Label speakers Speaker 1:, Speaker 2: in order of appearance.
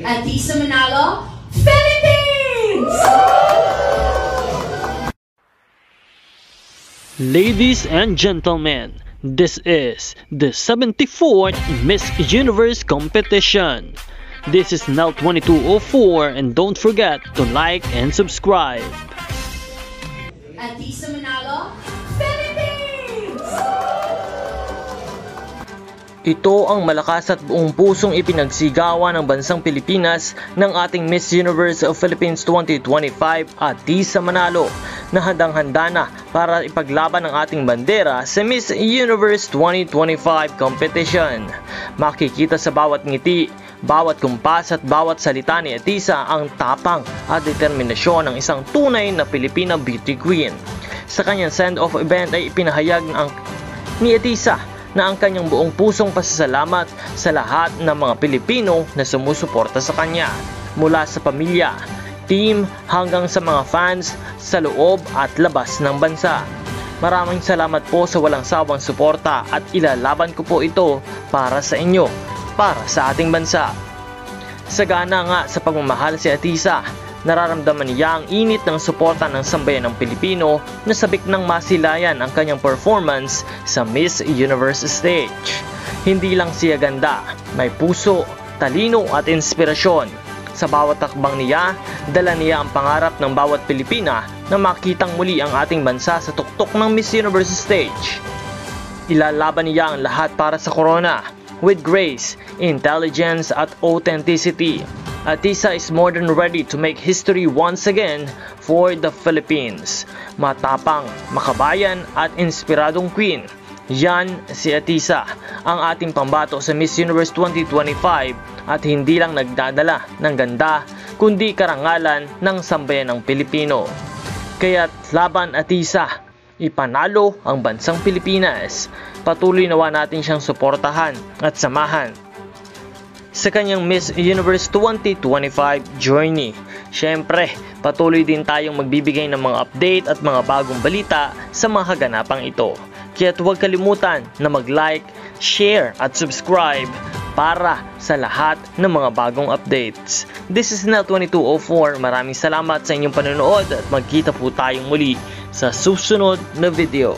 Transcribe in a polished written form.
Speaker 1: Atisa Manalo, Philippines!
Speaker 2: Ladies and gentlemen, this is the 74th Miss Universe competition. This is now 2204 and don't forget to like and subscribe.
Speaker 1: Atisa Manalo, Philippines!
Speaker 3: Ito ang malakas at buong pusong ipinagsigawan ng bansang Pilipinas ng ating Miss Universe of Philippines 2025 Atisa Manalo na handang-handa na para ipaglaban ang ating bandera sa Miss Universe 2025 competition. Makikita sa bawat ngiti, bawat kumpas at bawat salita ni Atisa ang tapang at determinasyon ng isang tunay na Filipina beauty queen. Sa kanyang send-off event ay ipinahayag ni Atisa na ang kanyang buong pusong pasasalamat sa lahat ng mga Pilipino na sumusuporta sa kanya, mula sa pamilya, team hanggang sa mga fans sa loob at labas ng bansa. Maraming salamat po sa walang sawang suporta at ilalaban ko po ito para sa inyo, para sa ating bansa. Sagana nga sa pagmamahal si Atisa, nararamdaman niya ang init ng suporta ng sambayan ng Pilipino na sabik ng masilayan ang kanyang performance sa Miss Universe stage. Hindi lang siya ganda, may puso, talino at inspirasyon. Sa bawat takbang niya, dala niya ang pangarap ng bawat Pilipina na makitang muli ang ating bansa sa tuktok ng Miss Universe stage. Ilalaban niya ang lahat para sa corona, with grace, intelligence at authenticity. Atisa is more than ready to make history once again for the Philippines. Matapang, makabayan at inspiradong queen. Yan si Atisa, ang ating pambato sa Miss Universe 2025 at hindi lang nagdadala ng ganda kundi karangalan ng sambayan ng Pilipino. Kaya't laban Atisa, ipanalo ang bansang Pilipinas. Patuloy nawa natin siyang suportahan at samahan sa kanyang Miss Universe 2025 journey. Siyempre, patuloy din tayong magbibigay ng mga update at mga bagong balita sa mga kaganapang ito. Kaya't huwag kalimutan na mag-like, share at subscribe para sa lahat ng mga bagong updates. This is Nel 2204. Maraming salamat sa inyong panonood at magkita po tayong muli sa susunod na video.